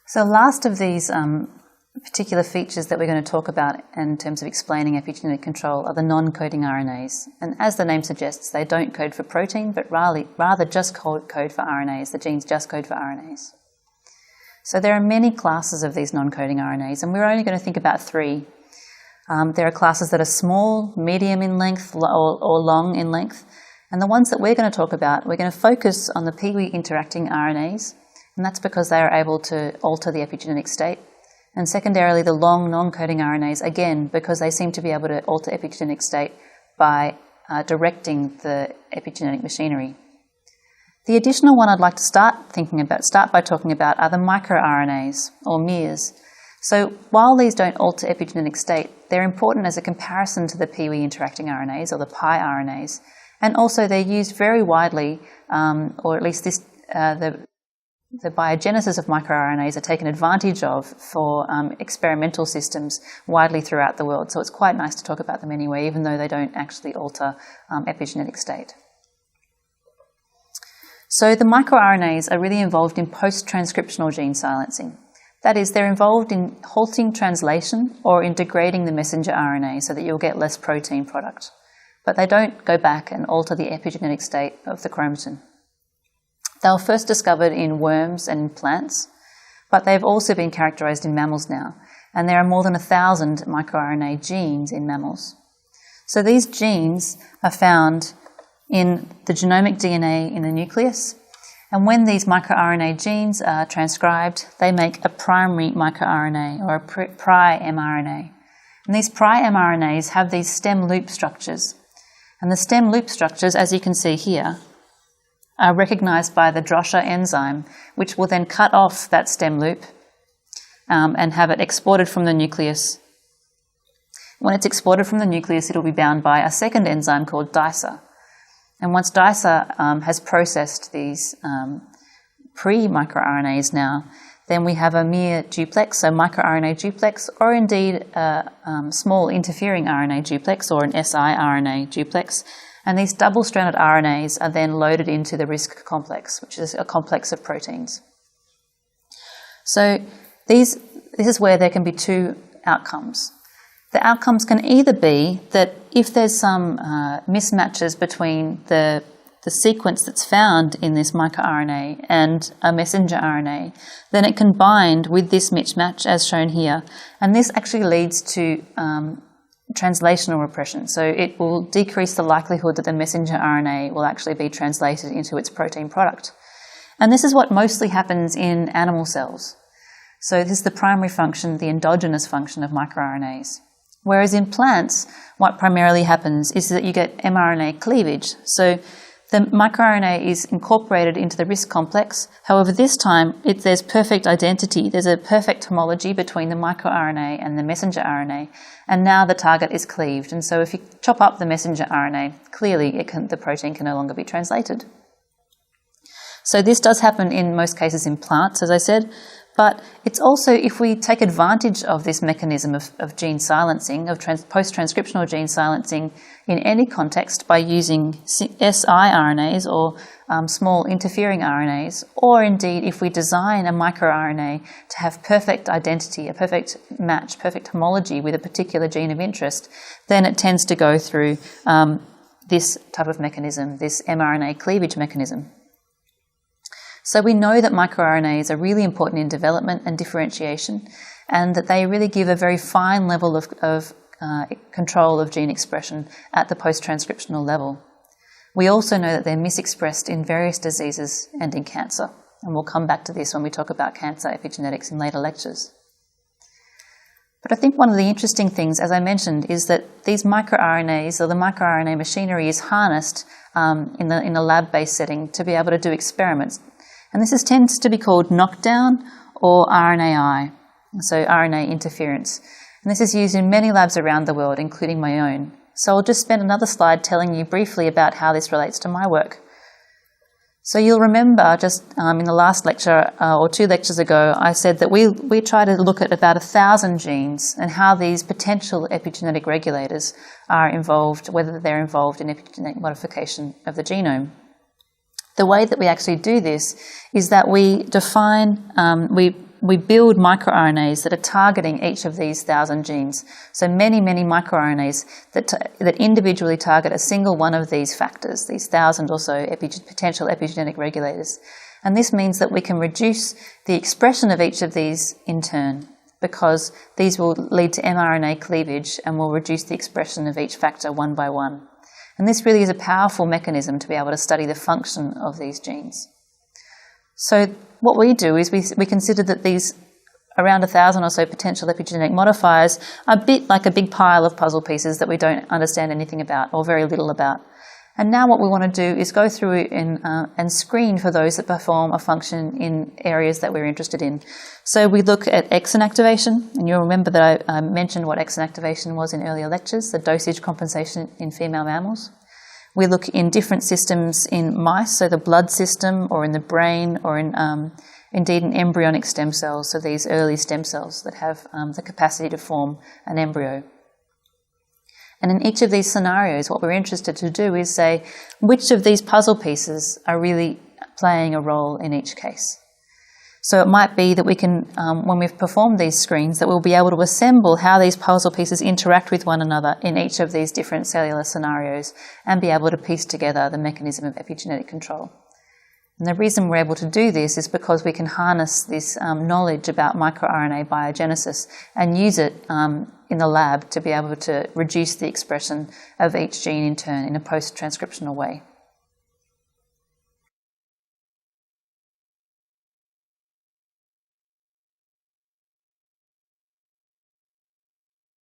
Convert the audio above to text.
So last of these particular features that we're going to talk about in terms of explaining epigenetic control are the non-coding RNAs. And as the name suggests, they don't code for protein, but rather just code for RNAs. The genes just code for RNAs. So there are many classes of these non-coding RNAs, and we're only going to think about three. There are classes that are small, medium in length, or long in length. And the ones that we're going to talk about, we're going to focus on the Pee-wee interacting RNAs, and that's because they are able to alter the epigenetic state. And secondarily, the long non-coding RNAs, again, because they seem to be able to alter epigenetic state by directing the epigenetic machinery. The additional one I'd like to start by talking about are the microRNAs, or mirs. So while these don't alter epigenetic state, they're important as a comparison to the Pee-wee interacting RNAs, or the pi RNAs, and also they're used very widely, or at least the biogenesis of microRNAs are taken advantage of for experimental systems widely throughout the world. So it's quite nice to talk about them anyway, even though they don't actually alter epigenetic state. So the microRNAs are really involved in post-transcriptional gene silencing. That is, they're involved in halting translation or in degrading the messenger RNA so that you'll get less protein product. But they don't go back and alter the epigenetic state of the chromatin. They were first discovered in worms and in plants, but they've also been characterized in mammals now, and there are more than 1,000 microRNA genes in mammals. So these genes are found in the genomic DNA in the nucleus, and when these microRNA genes are transcribed, they make a primary microRNA, or a pri-mRNA. And these pri-mRNAs have these stem loop structures, and the stem loop structures, as you can see here, are recognized by the Drosha enzyme, which will then cut off that stem loop and have it exported from the nucleus. When it's exported from the nucleus, it'll be bound by a second enzyme called DISA. And once DISA has processed these pre-microRNAs now, then we have a mere duplex, so microRNA duplex, or indeed a small interfering RNA duplex, or an siRNA duplex. And these double-stranded RNAs are then loaded into the RISC complex, which is a complex of proteins. So this is where there can be two outcomes. The outcomes can either be that if there's some mismatches between the sequence that's found in this microRNA and a messenger RNA, then it can bind with this mismatch as shown here. And this actually leads to translational repression. So it will decrease the likelihood that the messenger RNA will actually be translated into its protein product. And this is what mostly happens in animal cells. So this is the primary function, the endogenous function of microRNAs. Whereas in plants, what primarily happens is that you get mRNA cleavage. So the microRNA is incorporated into the RISC complex. However, this time there's perfect identity. There's a perfect homology between the microRNA and the messenger RNA. And now the target is cleaved. And so if you chop up the messenger RNA, clearly the protein can no longer be translated. So this does happen in most cases in plants, as I said. But it's also, if we take advantage of this mechanism of gene silencing, of post-transcriptional gene silencing in any context by using siRNAs or small interfering RNAs, or indeed if we design a microRNA to have perfect identity, a perfect match, perfect homology with a particular gene of interest, then it tends to go through this type of mechanism, this mRNA cleavage mechanism. So we know that microRNAs are really important in development and differentiation, and that they really give a very fine level of control of gene expression at the post-transcriptional level. We also know that they're misexpressed in various diseases and in cancer, and we'll come back to this when we talk about cancer epigenetics in later lectures. But I think one of the interesting things, as I mentioned, is that these microRNAs, or the microRNA machinery, is harnessed in a lab-based setting to be able to do experiments. And this tends to be called knockdown or RNAi, so RNA interference. And this is used in many labs around the world, including my own. So I'll just spend another slide telling you briefly about how this relates to my work. So you'll remember just in the last lecture or 2 lectures ago, I said that we try to look at about 1,000 genes and how these potential epigenetic regulators are involved, whether they're involved in epigenetic modification of the genome. The way that we actually do this is that we define, we we build microRNAs that are targeting each of these 1,000 genes. So many, many microRNAs that individually target a single one of these factors, these 1,000 or so potential epigenetic regulators. And this means that we can reduce the expression of each of these in turn, because these will lead to mRNA cleavage and will reduce the expression of each factor one by one. And this really is a powerful mechanism to be able to study the function of these genes. So what we do is we consider that these around 1,000 or so potential epigenetic modifiers are a bit like a big pile of puzzle pieces that we don't understand anything about or very little about. And now what we want to do is go through and screen for those that perform a function in areas that we're interested in. So we look at exon activation, and you'll remember that I mentioned what exon activation was in earlier lectures, the dosage compensation in female mammals. We look in different systems in mice, so the blood system, or in the brain, or in indeed in embryonic stem cells, so these early stem cells that have the capacity to form an embryo. And in each of these scenarios, what we're interested to do is say which of these puzzle pieces are really playing a role in each case. So it might be that we can, when we've performed these screens, that we'll be able to assemble how these puzzle pieces interact with one another in each of these different cellular scenarios and be able to piece together the mechanism of epigenetic control. And the reason we're able to do this is because we can harness this knowledge about microRNA biogenesis and use it in the lab to be able to reduce the expression of each gene in turn in a post-transcriptional way.